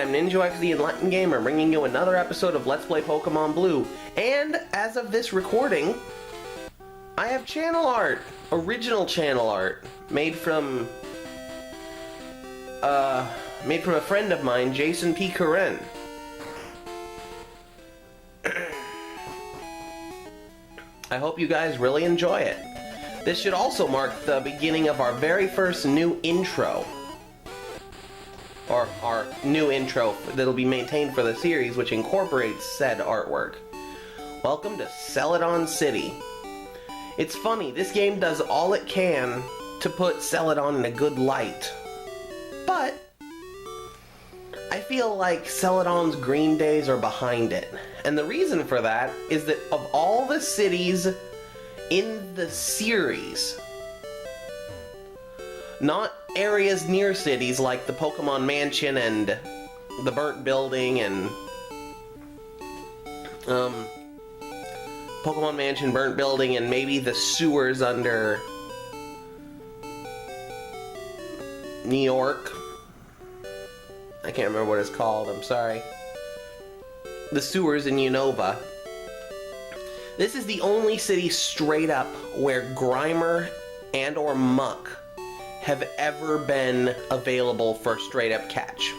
I'm Ninjo X, the Enlightened Gamer, bringing you another episode of Let's Play Pokemon Blue. And as of this recording, I have channel art, original channel art, made from a friend of mine, Jason P. Karen. I hope you guys really enjoy it. This should also mark the beginning of our very first new intro. Or our new intro that'll be maintained for the series, which incorporates said artwork. Welcome to Celadon City. It's funny, this game does all it can to put Celadon in a good light. But I feel like Celadon's green days are behind it. And the reason for that is that of all the cities in the series, not areas near cities like the Pokemon Mansion and the Burnt Building and Pokemon Mansion, Burnt Building, and maybe the sewers under New York. I can't remember what it's called, I'm sorry. The sewers in Unova. This is the only city straight up where Grimer and or Muck have ever been available for straight up catch.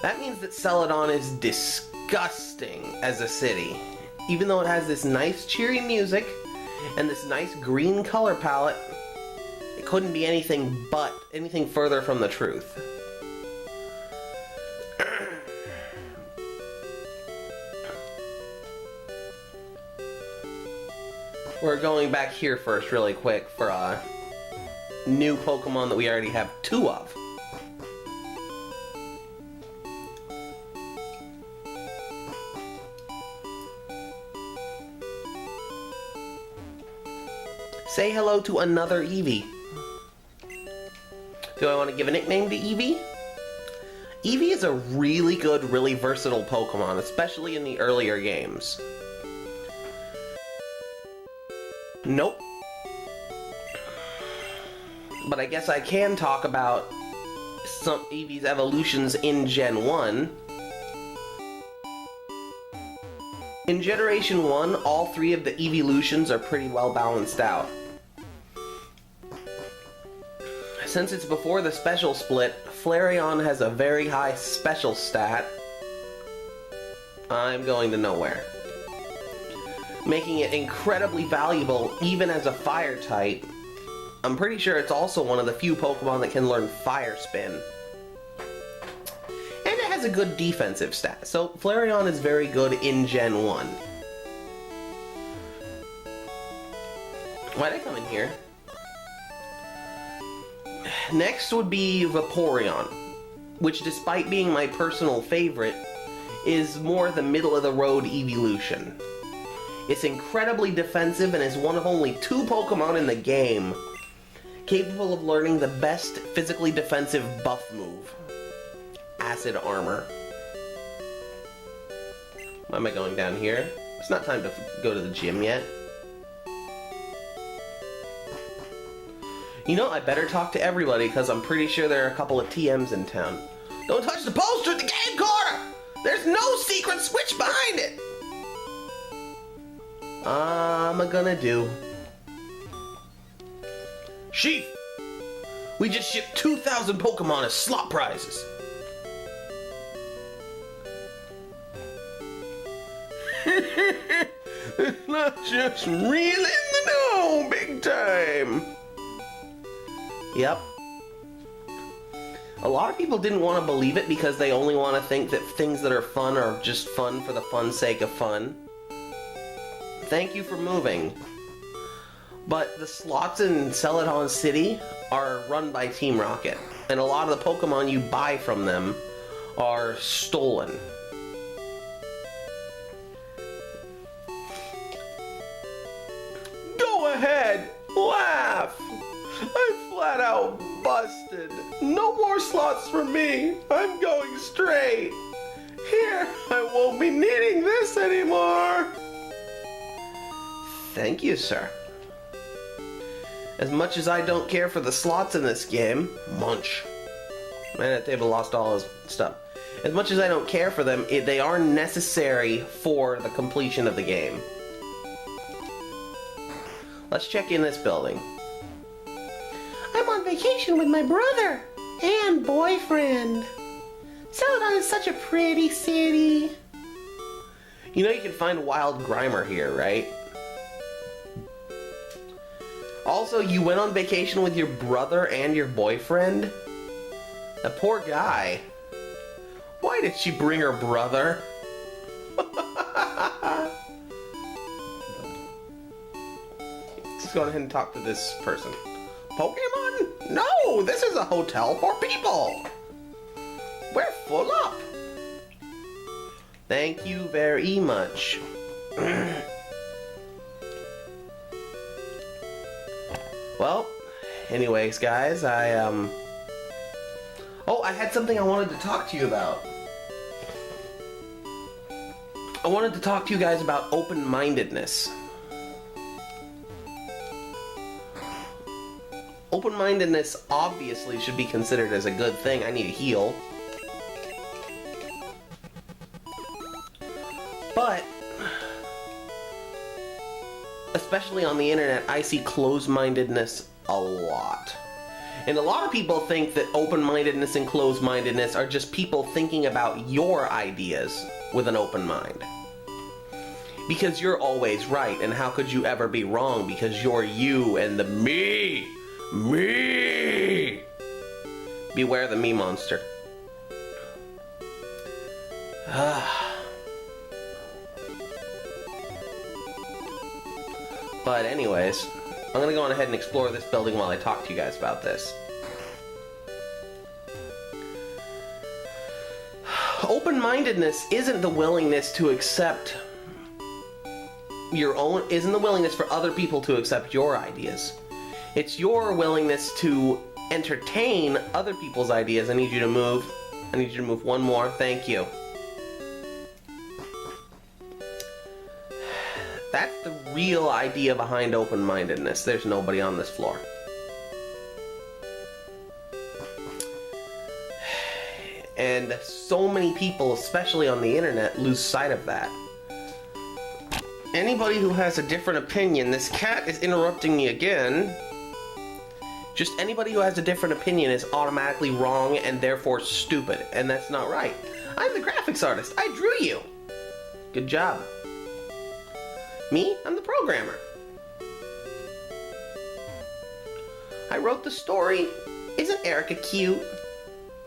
That means that Celadon is disgusting as a city. Even though it has this nice cheery music and this nice green color palette, it couldn't be anything further from the truth. We're going back here first really quick for new Pokemon that we already have two of. Say hello to another Eevee. Do I want to give a nickname to Eevee? Eevee is a really good, really versatile Pokemon, especially in the earlier games. Nope. But I guess I can talk about some Eevee's evolutions in Gen 1. In Generation 1, all three of the evolutions are pretty well balanced out. Since it's before the special split, Flareon has a very high special stat. I'm going to nowhere. Making it incredibly valuable even as a fire type. I'm pretty sure it's also one of the few Pokemon that can learn Fire Spin. And it has a good defensive stat, so Flareon is very good in Gen 1. Why'd I come in here? Next would be Vaporeon, which despite being my personal favorite, is more the middle-of-the-road evolution. It's incredibly defensive and is one of only two Pokemon in the game capable of learning the best physically defensive buff move, Acid Armor. Why am I going down here? It's not time to go to the gym yet. You know, I better talk to everybody because I'm pretty sure there are a couple of TMs in town. Don't touch the poster at the game corner! There's no secret switch behind it! I'm gonna do. Sheaf! We just shipped 2,000 Pokemon as slot prizes. Not just real in the know, big time. Yep. A lot of people didn't want to believe it because they only want to think that things that are fun are just fun for the fun's sake of fun. Thank you for moving. But the slots in Celadon City are run by Team Rocket, and a lot of the Pokemon you buy from them are stolen. Go ahead, laugh! I'm flat out busted. No more slots for me. I'm going straight. Here, I won't be needing this anymore. Thank you, sir. As much as I don't care for the slots in this game, munch. Man, that table lost all his stuff. As much as I don't care for them, they are necessary for the completion of the game. Let's check in this building. I'm on vacation with my brother and boyfriend. Celadon is such a pretty city. You know you can find Wild Grimer here, right? Also, you went on vacation with your brother and your boyfriend? That poor guy. Why did she bring her brother? Let's go ahead and talk to this person. Pokemon? No, this is a hotel for people. We're full up. Thank you very much. Well, anyways, guys, Oh, I had something I wanted to talk to you about. I wanted to talk to you guys about open-mindedness. Open-mindedness obviously should be considered as a good thing. I need a heal. But, especially on the internet, I see closed-mindedness a lot. And a lot of people think that open-mindedness and closed-mindedness are just people thinking about your ideas with an open mind. Because you're always right, and how could you ever be wrong? Because you're you and the me! Me! Beware the me monster. But anyways, I'm gonna go on ahead and explore this building while I talk to you guys about this. Open-mindedness isn't the willingness to accept isn't the willingness for other people to accept your ideas. It's your willingness to entertain other people's ideas. I need you to move one more. Thank you. That's the real idea behind open-mindedness. There's nobody on this floor. And so many people, especially on the internet, lose sight of that. Anybody who has a different opinion, this cat is interrupting me again. Just anybody who has a different opinion is automatically wrong and therefore stupid, and that's not right. I'm the graphics artist. I drew you. Good job. Me? I'm the programmer. I wrote the story. Isn't Erica cute?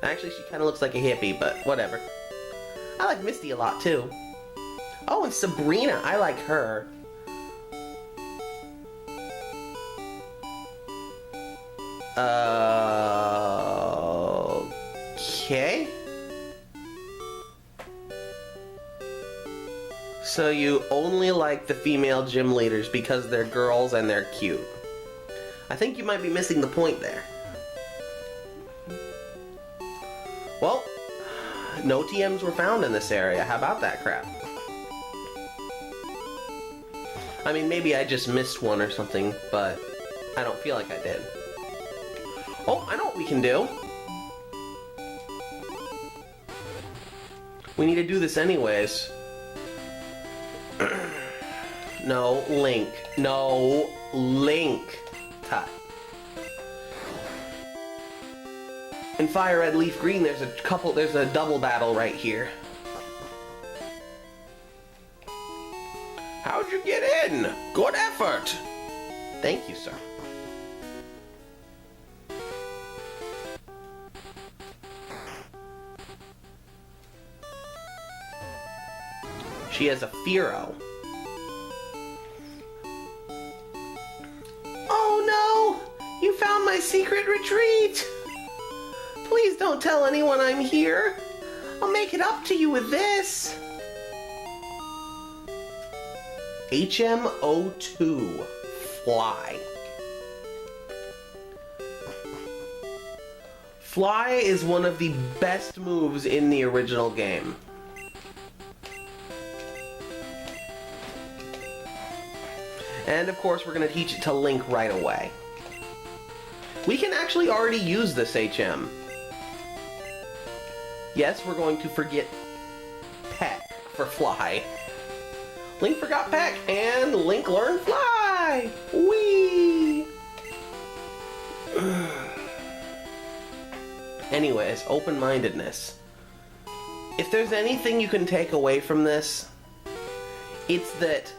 Actually, she kind of looks like a hippie, but whatever. I like Misty a lot, too. Oh, and Sabrina. I like her. Okay. So you only like the female gym leaders because they're girls and they're cute. I think you might be missing the point there. Well, no TMs were found in this area. How about that crap? I mean, maybe I just missed one or something, but I don't feel like I did. Oh, I know what we can do. We need to do this anyways. No, Link. No, Link. Tut. In Fire Red Leaf Green, there's a double battle right here. How'd you get in? Good effort. Thank you, sir. She has a Fearow. Oh no! You found my secret retreat! Please don't tell anyone I'm here. I'll make it up to you with this. HM02 Fly. Fly is one of the best moves in the original game. And of course we're going to teach it to Link right away. We can actually already use this HM. Yes, we're going to forget Peck for fly. Link forgot Peck, and Link learned fly! Whee! Anyways, open-mindedness. If there's anything you can take away from this, it's that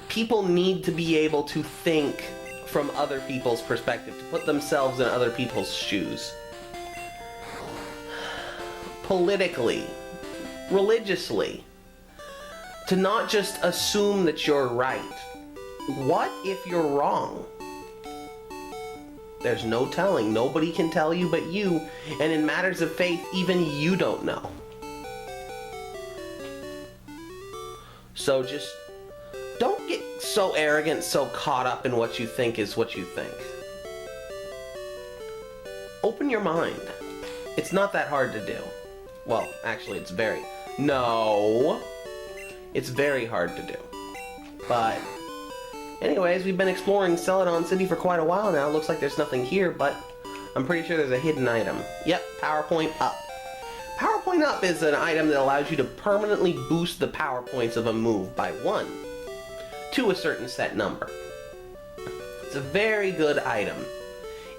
people need to be able to think from other people's perspective, to put themselves in other people's shoes. Politically, religiously, to not just assume that you're right. What if you're wrong? There's no telling. Nobody can tell you but you, and in matters of faith, even you don't know. So just don't get so arrogant, so caught up in what you think is what you think. Open your mind. It's not that hard to do. Well, actually, it's very... No! It's very hard to do. But... anyways, we've been exploring Celadon City for quite a while now. Looks like there's nothing here, but I'm pretty sure there's a hidden item. Yep, PowerPoint Up. PowerPoint Up is an item that allows you to permanently boost the power points of a move by 1 to a certain set number. It's a very good item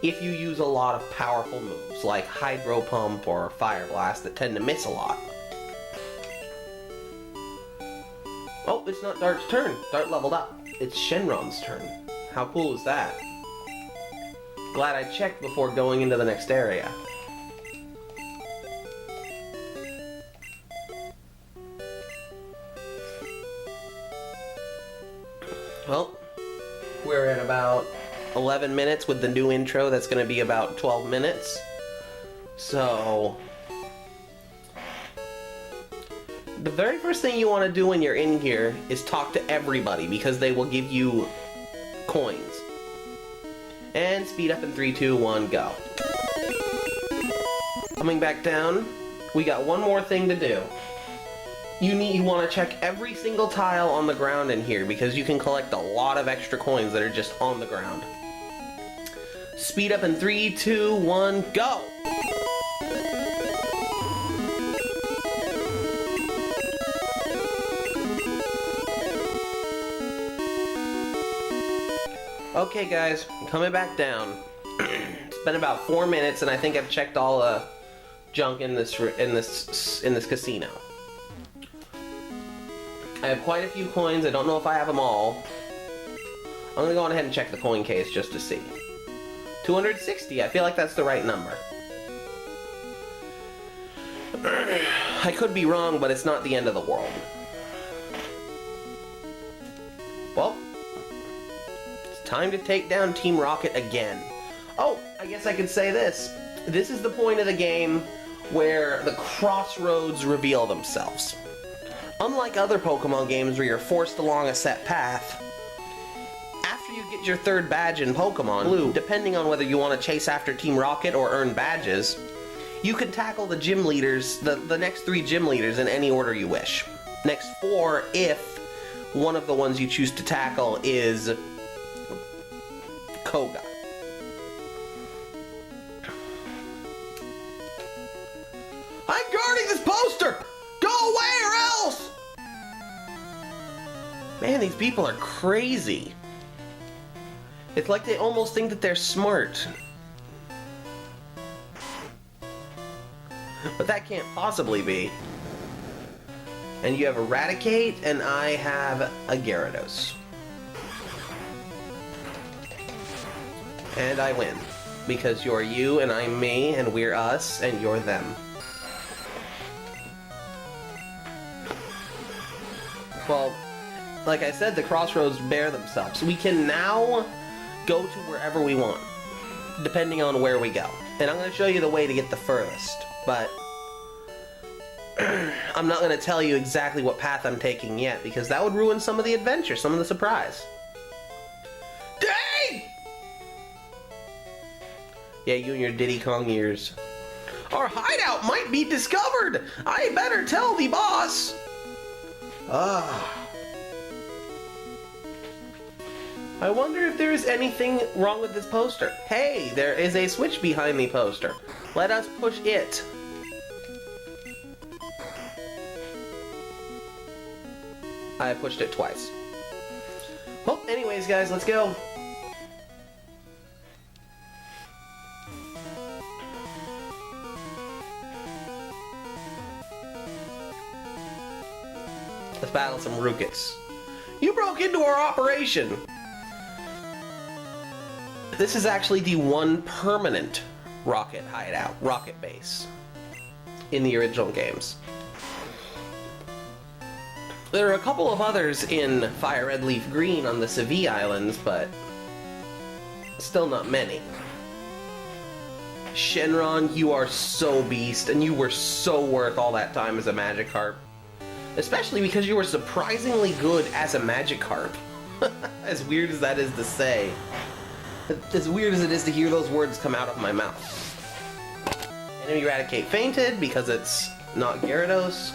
if you use a lot of powerful moves like Hydro Pump or Fire Blast that tend to miss a lot. Oh, it's not Dart's turn. Dart leveled up. It's Shenron's turn. How cool is that? Glad I checked before going into the next area. Well, we're at about 11 minutes with the new intro. That's going to be about 12 minutes. So... the very first thing you want to do when you're in here is talk to everybody, because they will give you coins. And speed up in 3, 2, 1, go. Coming back down, we got one more thing to do. You want to check every single tile on the ground in here, because you can collect a lot of extra coins that are just on the ground. Speed up in 3, 2, 1, go! Okay guys, coming back down. It's been about 4 minutes and I think I've checked all the junk in this casino. I have quite a few coins. I don't know if I have them all. I'm gonna go on ahead and check the coin case just to see. 260, I feel like that's the right number. I could be wrong, but it's not the end of the world. Well, it's time to take down Team Rocket again. Oh, I guess I could say this. This is the point of the game where the crossroads reveal themselves. Unlike other Pokemon games where you're forced along a set path, after you get your third badge in Pokemon Blue, depending on whether you want to chase after Team Rocket or earn badges, you can tackle the gym leaders, the next 3 gym leaders in any order you wish. Next 4 if one of the ones you choose to tackle is Koga. I'm guarding this poster! Go away or else! Man, these people are crazy. It's like they almost think that they're smart. But that can't possibly be. And you have Eradicate, and I have a Gyarados. And I win. Because you're you, and I'm me, and we're us, and you're them. Well, like I said, the crossroads bear themselves. We can now go to wherever we want, depending on where we go. And I'm going to show you the way to get the furthest, but I'm not going to tell you exactly what path I'm taking yet, because that would ruin some of the adventure, some of the surprise. Dang! Yeah, you and your Diddy Kong ears. Our hideout might be discovered! I better tell the boss! I wonder if there is anything wrong with this poster. Hey, there is a switch behind the poster. Let us push it. I pushed it twice. Well, anyways, guys, let's go. Let's battle some Rookets. You broke into our operation! This is actually the one permanent rocket hideout, rocket base, in the original games. There are a couple of others in Fire Red Leaf Green on the Seville Islands, but still not many. Shenron, you are so beast, and you were so worth all that time as a Magikarp. Especially because you were surprisingly good as a Magikarp. As weird as that is to say. As weird as it is to hear those words come out of my mouth. Enemy Raticate fainted because it's not Gyarados.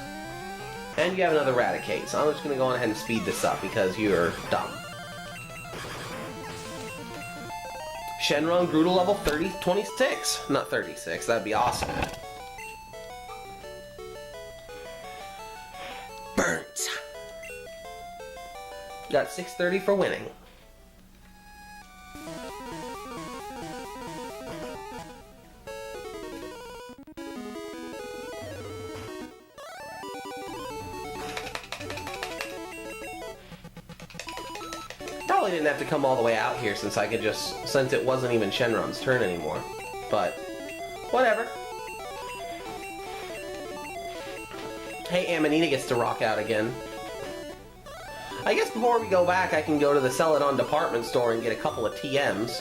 And you have another Raticate, so I'm just going to go on ahead and speed this up because you're dumb. Shenron grew to level 26. Not 36, that'd be awesome. Burnt. Got 630 for winning. Probably didn't have to come all the way out here since it wasn't even Shenron's turn anymore. But, whatever. Hey, Amanita gets to rock out again. I guess before we go back, I can go to the Celadon department store and get a couple of TMs.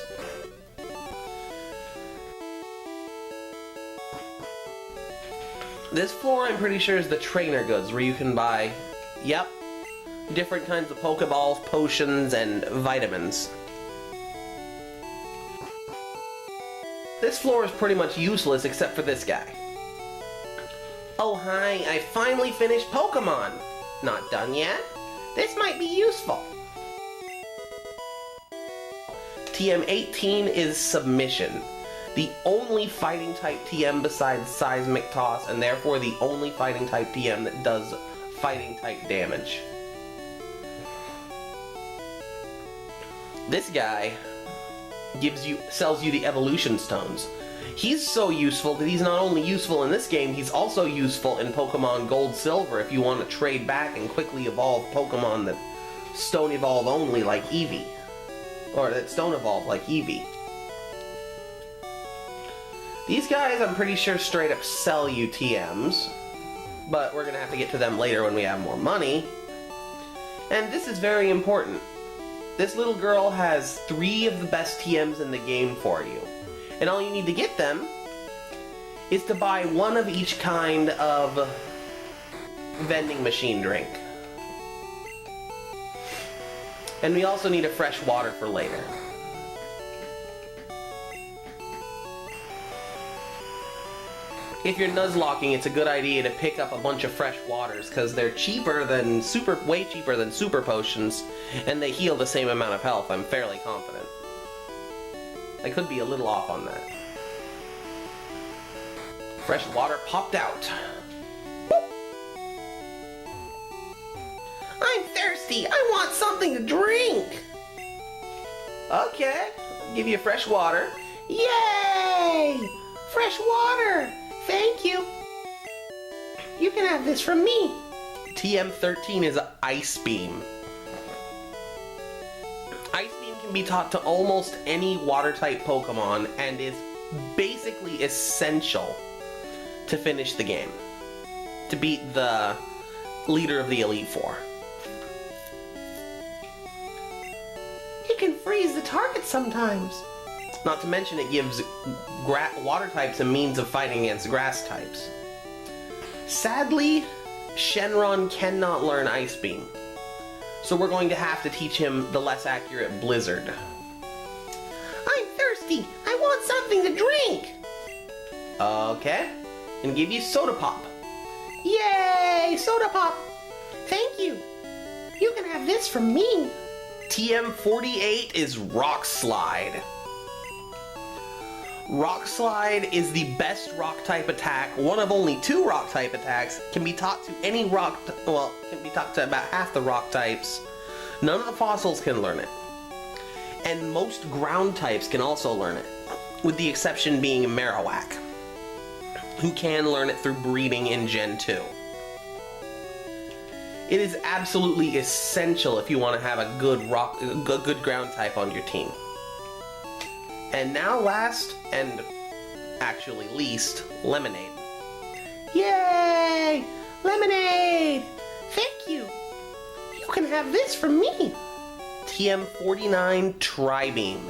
This floor, I'm pretty sure, is the trainer goods, where you can buy, yep, different kinds of Pokeballs, potions, and vitamins. This floor is pretty much useless except for this guy. Oh hi, I finally finished Pokemon! Not done yet? This might be useful. TM18 is Submission. The only fighting type TM besides Seismic Toss, and therefore the only fighting type TM that does fighting type damage. This guy sells you the evolution stones. He's so useful that he's not only useful in this game, he's also useful in Pokemon Gold Silver if you want to trade back and quickly evolve Pokemon that Stone Evolve only like Eevee. Or that Stone Evolve like Eevee. These guys, I'm pretty sure, straight up sell you TMs, but we're gonna have to get to them later when we have more money. And this is very important. This little girl has 3 of the best TMs in the game for you. And all you need to get them is to buy 1 of each kind of vending machine drink. And we also need a fresh water for later. If you're Nuzlocking, it's a good idea to pick up a bunch of fresh waters because they're cheaper than way cheaper than super potions, and they heal the same amount of health. I'm fairly confident. I could be a little off on that. Fresh water popped out. Boop. I'm thirsty. I want something to drink. Okay, I'll give you fresh water. Yay! Fresh water. Thank you. You can have this from me. TM13 is Ice Beam. Ice Beam can be taught to almost any water-type Pokemon and is basically essential to finish the game. To beat the leader of the Elite Four. It can freeze the target sometimes. Not to mention it gives water types a means of fighting against grass types. Sadly, Shenron cannot learn Ice Beam. So we're going to have to teach him the less accurate Blizzard. I'm thirsty. I want something to drink. Okay. And give you Soda Pop. Yay! Soda Pop. Thank you. You can have this from me. TM48 is Rock Slide. Rock Slide is the best rock type attack, one of only 2 rock type attacks, can be taught to any rock, can be taught to about half the rock types. None of the fossils can learn it. And most ground types can also learn it, with the exception being Marowak, who can learn it through breeding in Gen 2. It is absolutely essential if you want to have a good ground type on your team. And now last, and actually least, Lemonade. Yay! Lemonade! Thank you! You can have this from me! TM49 Tri-Beam.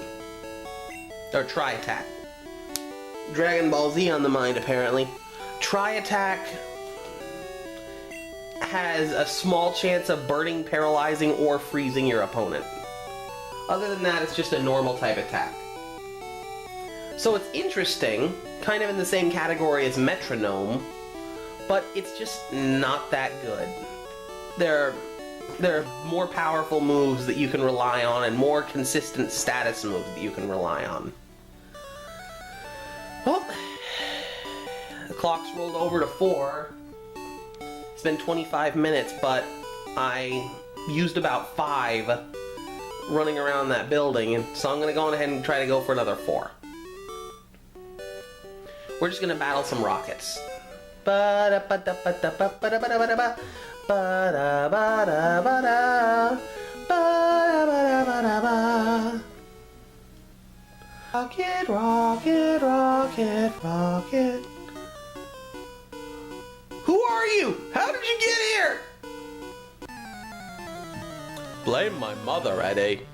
Or Tri-Attack. Dragon Ball Z on the mind, apparently. Tri-Attack has a small chance of burning, paralyzing, or freezing your opponent. Other than that, it's just a normal type attack. So it's interesting, kind of in the same category as Metronome, but it's just not that good. There are more powerful moves that you can rely on and more consistent status moves that you can rely on. Well, the clock's rolled over to 4. It's been 25 minutes, but I used about 5 running around that building, and so I'm going to go ahead and try to go for another 4. We're just going to battle some rockets. Rocket, rocket, rocket, rocket. Who are you? How did you get here? Blame my mother, Eddie.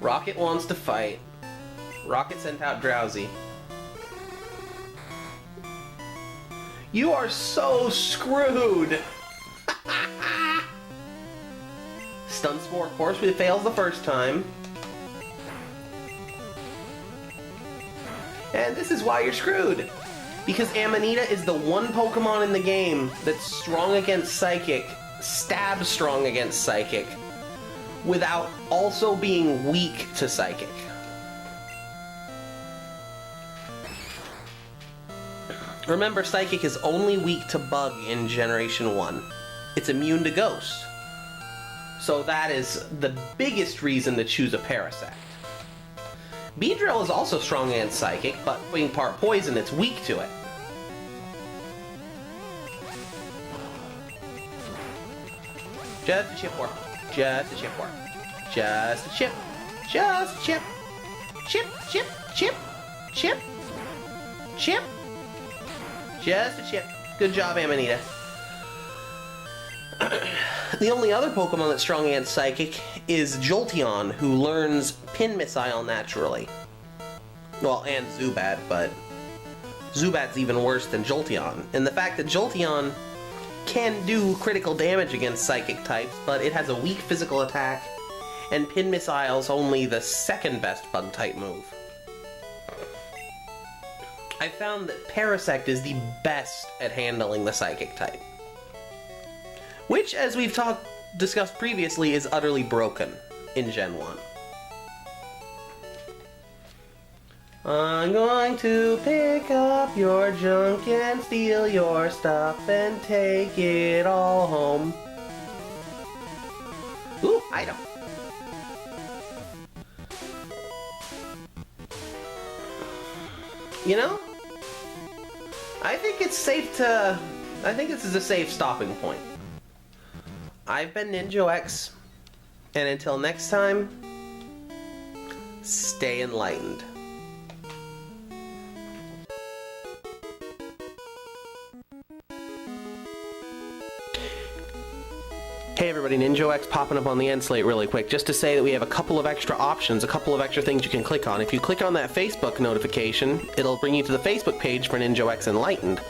Rocket wants to fight. Rocket sent out Drowsy. You are so screwed! Stun Spore, of course, it fails the first time. And this is why you're screwed. Because Amanita is the one Pokemon in the game that's strong against Psychic, stab strong against Psychic, without also being weak to Psychic. Remember, Psychic is only weak to Bug in Generation 1. It's immune to Ghost. So that is the biggest reason to choose a Parasect. Beedrill is also strong against Psychic, but being part Poison, it's weak to it. Just a chip work. Just a chip work. Just a chip. Just a chip. Chip, chip, chip, chip, chip. Just a chip. Good job, Amanita. The only other Pokemon that's strong against Psychic is Jolteon, who learns Pin Missile naturally. Well, and Zubat, but Zubat's even worse than Jolteon. And the fact that Jolteon can do critical damage against Psychic types, but it has a weak physical attack, and Pin Missile's only the second best Bug type move. I found that Parasect is the best at handling the Psychic type. Which, as we've discussed previously, is utterly broken in Gen 1. I'm going to pick up your junk and steal your stuff and take it all home. Ooh, item. You know, I think this is a safe stopping point. I've been Ninjo X, and until next time, stay enlightened. Hey everybody, Ninjo X popping up on the end slate really quick, just to say that we have a couple of extra options, a couple of extra things you can click on. If you click on that Facebook notification, it'll bring you to the Facebook page for Ninjo X Enlightened.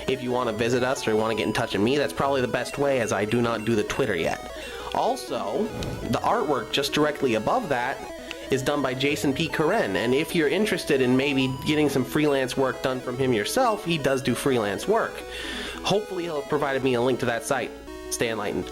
If you want to visit us or want to get in touch with me, that's probably the best way, as I do not do the Twitter yet. Also, the artwork just directly above that is done by Jason P. Karen, and if you're interested in maybe getting some freelance work done from him yourself, he does do freelance work. Hopefully he'll have provided me a link to that site. Stay enlightened.